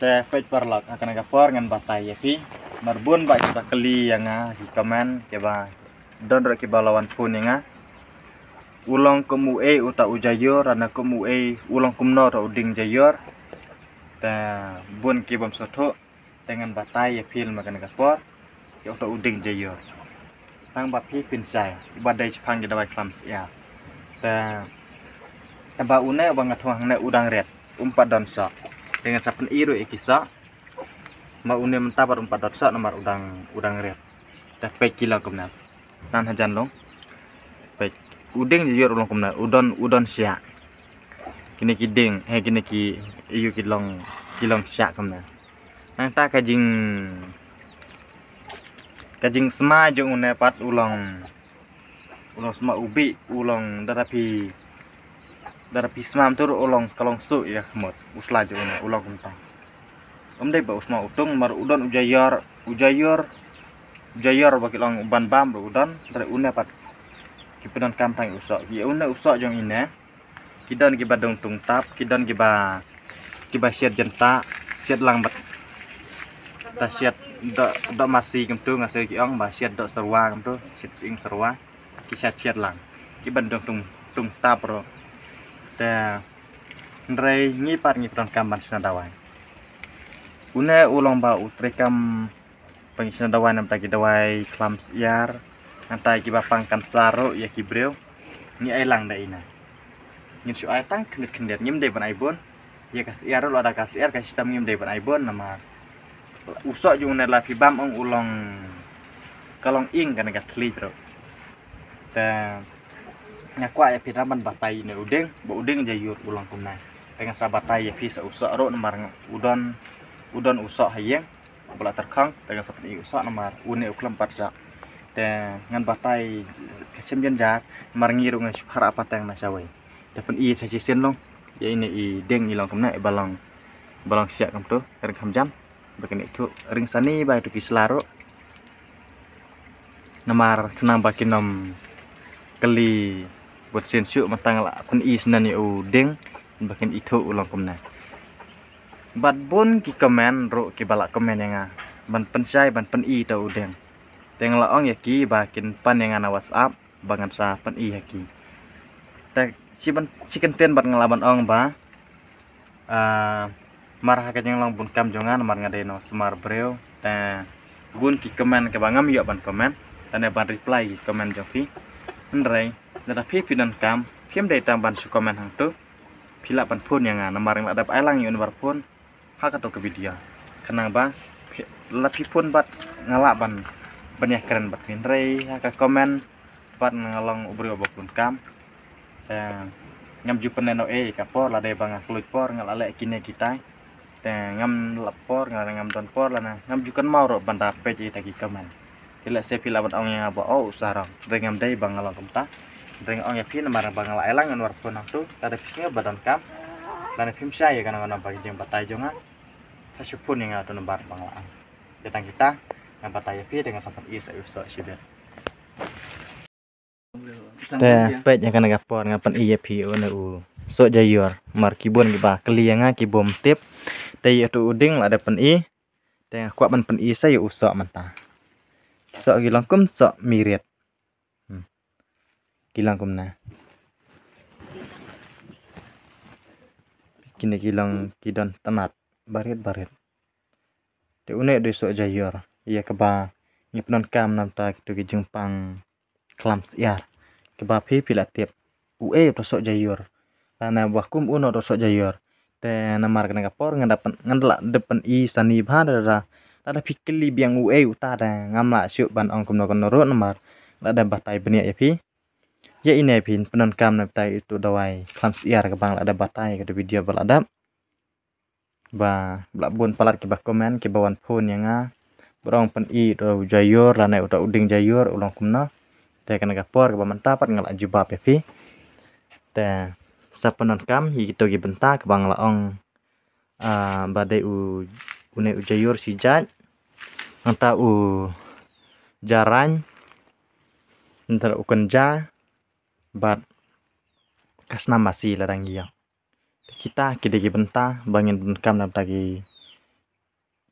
Teh page parlok akan agapor ngan batai ya pi marbun ba kita keli yang di komen ke ba don ro ke lawan pun yang ulong kemu uta ujayor rana kemu ulong kumno ro uding jayor ta bun ki bam soto dengan batai ya film akan agapor ke uta uding jayor tang bat pi pin sai badai jepang ke dawai klams ya ta ba une bang ngatong ne udang red umpat don sok dengan sapen iru ikisa ma une mentabar 4 nomor udang red teh pe kilo kumna nan hajan long pe udeng jujur long kumna udon sia kini kiding kini ki iyu kilong sia kumna nang ta kajing sema jong une pat ulong sema ubi ulong darapi semam tur ulong kalong su ya kemot usla jo ne ulong kuntang dai ba usma utung mar udon ujayor bagi long ban bam udon dari une pat kipedan kampang usok ya une usok jong ine kidon ki badong tungtap kidon ki ba siat jenta siat langbat ta siat do masi kemtu ngasih ki ong ba siat do serwa kemtu siat ing serwa ki siat lang ki badong tungtap ro ta ndrei ngipat ngipron kamban senadawai une ulong ba utrekam pengisna dawai nam tagi dawai klams iar antai ki bapangkan saro ya ki breu ni ailang da ina ngin su ai tang kendet nyim de ban aibon ya kas iar lo ada kas iar kas tam nyim de ban aibon nama usok jung ne la bam ong ulong kalong ing kan ga tli tro ta nyakwa ya piraman batai ne udeng jayur ulang kumna dengan sabatai ya pisa usok ro nomor udon usok hayeng bola terkang dengan seperti usok nomor une uklam patsa te ngan batai kecem jenjat mar ngiru ngan subhar apa tang nasawai dapat i sajisen long ya ini i deng ilang kumna balong siak kam tu rekam jam bagian itu ring sani ba itu kislaro nomor kenang bakinom keli buat sensu matang la pen i senan u deng bakin itu ulang kumna bat bun ki komen ro ki balak komen yang ban pensai ban pen i tau deng teng laong ya ki bakin pan yang WhatsApp bangan sa pen i haki ta si kenten bat ngelaban ong ba marah ka jeng long bun kam jongan mar ngadeno semar breu ta bun ki komen ke bangam yo ban komen dan ban reply komen jofi ndrei nada pipi dan kam pim dai tamban su komen hang tu pila pan pun yang nomor yang ada ailang yun bar pun hak atau ke video kenang ba lapi pun bat ngalak ban banyak keren bat ndrei hak komen bat ngalong ubri obok pun kam ngam ju peneno kapor la dai bang kluit por ngalale kine kita ngam lapor ngam don por lana ngam jukan mau ro banda page tagi komen kila se pila ban ong yang abo usarang ngam dai bang ngalong kumta dengan ong ya pin marang bang la elang anwar pun tu ada pisnya badan kam dan film saya kan bagi jeng batai jonga sasupun yang ada nomor bang la datang kita dengan batai pi dengan sampai is usah sibet teh pet yang kan gapor ngapan iya pi one u so jayor mar kibon giba kelianga kibom tip teh itu uding la ada pen i teh kuat ban pen i saya usah mantah so gilang kum so mirit kilang kumna kini kilang kidon tenat barit te une de so jayor iya keba ngipnon kam nam ta kitu ki jengpang klams iar keba pi pila tiap to so jayor karena wakum uno to so jayor te namar kana kapor ngandala depan i sani bhadara ada pikeli biang utada ngamla syuk ban ong kumno kono namar ada batai benia ya pi ya ini pin penon kam naptai itu dawai klams iar ke bang ada batai ke video baladap ba blabun palat ke bah komen ke bawan pun yang berong pen i do jayor lana uta uding jayor ulang kumna te kana gapor ke mantapat ngalak jubab ya pi te sa penon kam hi gitu gi benta ke bang laong badai une jayor si jaj anta jarang antara ukenja bat kasna masih larang iya kita kidegi benta bangin kam nam tagi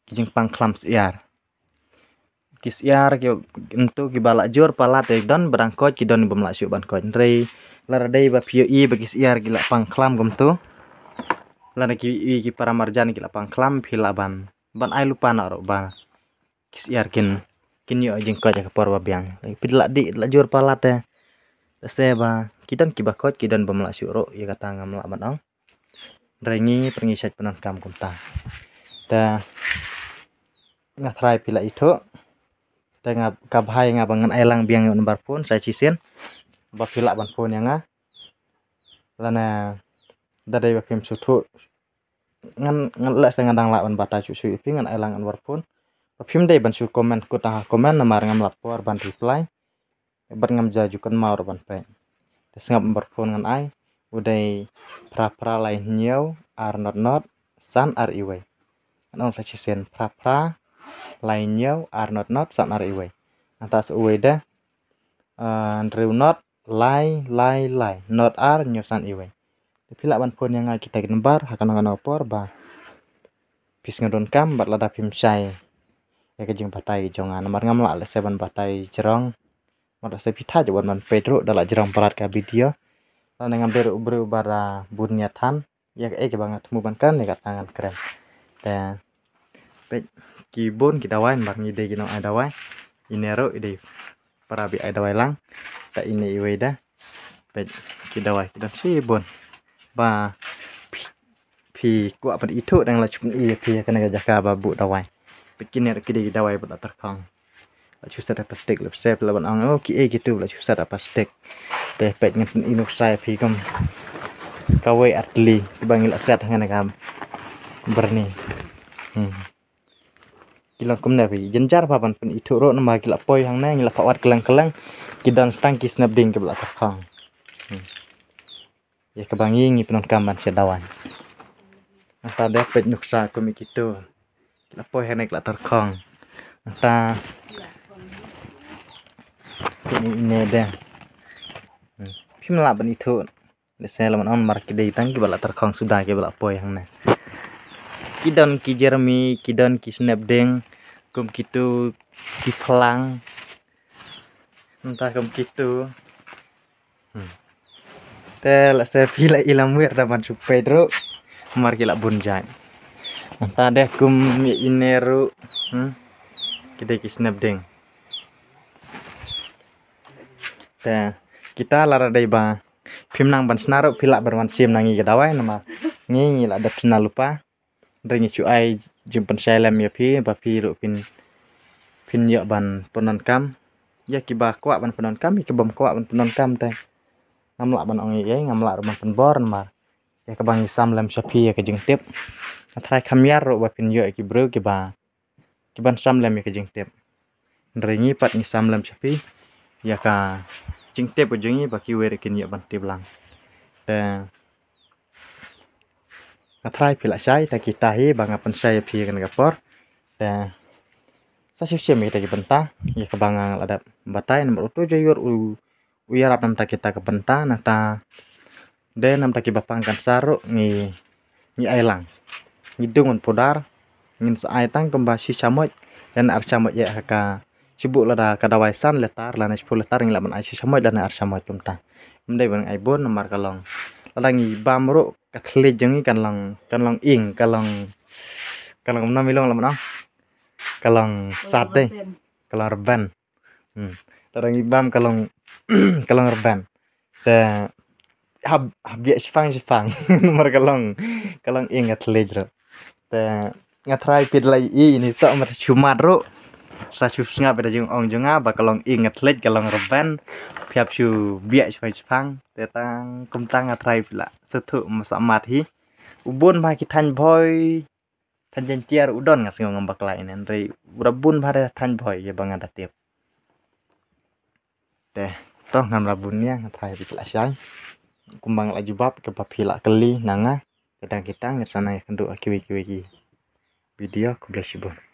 kijing pangklam siar kisiar ki untuk kibalak jor palat don berangkot kidon bemlak syuk ban kot rei lara dei ba pio i bagi siar gila pangklam gom tu lara ki para marjan gila pangklam phila ban ai lupa nak ro ban kisiar kin yo jing kot ya kapor ba biang pidla di la jor palat se ba kidon ki bakot kidon bemlak syuk ro ya kata ngamlak ban ong rengi pengisat penon kam kumta ta ngatrai pila itu tengah kabhai ngabangan elang biang yon bar pun saya cisen bapila ban pun yang lana dadai bapim sutu ngan la sengadang la ban bata susu ipingan elang an bar pun bapim dai ban su komen ku tah komen namar ngam lapor ban reply ban ngam jajukan maur ban pe sengap bar pun ngan ai udai pra lain nyau ar not san ar iwe anong saya cisen pra lain nyau are not san are iwe atas uwe dah drew not lie not are nyau san iwe pila ban pun yang kita gambar akan opor ba pis ngadon kam bat lada pim sai ya kejing batai jongan mar ngam la seban batai jerong mar se pita jawan man pedro dala jerong parat ka video lan ngam deru ubru bara bunyatan ya ke banget mu ban kan ya tangan keren ta kibon kita wain bar ngide gino ada wai inero ide para bi ada wai lang ta ini iwe dah pet kita wai kita sibon ba pi ku apa itu dang la chun i pi kana jaka babu da wai pet kiner kide kita wai bot terkang la chusa da plastik lep sep la ban ang ki gitu la chusa da plastik te pet ngen inu sai pi kam kawe atli bangil aset ngana kam berni kila kum nabi jenjar papan pun itu ro nama kila poi hang nang kila pawat kelang kidan stang ki snapding ke belakang kang ya kebangi ngi penon kamban sedawan anta dapat nuksa kum itu kila poi hang kila terkang anta ini deh pimla ban itu desa laman on mar kidai tang ki belakang terkang sudah ke belakang poi hang nang kidon ki Jeremy kidon ki snapding kum kitu ki pelang entah kum kitu tel saya pila ilam wir dapat su Pedro mar kila bunjai entah deh kum ineru kita ki snapding te kita lara dai ba pimnang ban snaro pila berman sim nangi gedawai nama ngi la dap sna lupa ringi cu ai jumpen salam ya pi ba pi ru pin ya ban penon kam ya ki ba kwa ban penon kam ki bom kwa ban penon kam te ngamla ban ong ye ngamla ban pen bor mar ya ka bang sam lam sapi ya ka jing tip atrai khamyar ro ba pin yo ki bro ki ba ki ban sam lam ya ka jing tip ringi pat ni sam lam sapi ya ka jing tip ujungi ba ki wer kin ya ban tip lang te atrai pila sai ta kita hi banga pensai pi kan gapor ta sa sip kita benta ya ke banga ada batai nomor tu jayur uyarap nam ta kita ke benta nata de nam ta ki bapang kan saru ngi ailang ngidungun podar ngin sa ai tang kembasi samoj dan ar samoj ya ka sibuk lada kadawai san letar lana 10 letar ngi laban ai samoj dan ar samoj kumta mendai bang ai bon nomor kalong ladangi bamro katle jengi kan long ing kalong nam milong lamang kalong sate kalong reban ladangi bam kalong reban te habia sifang nomor kalong ing katle jro te ngatrai pidlai ini so mat cumat ro sa chu snga beda jung ong junga ba kalong ing katle kalong reban piap chu bia sifang te tang kum tang atrai pila setu masamat hi ubun ba kitan boy tan jentiar udon ngas ngom bakla inen rei urabun ba tan boy ya bang ada tiap teh toh ngam rabunnya atrai pila sai kumbang laju bab ke papila keli nanga kadang kita ngesana ya kendu kiwi video ku bless you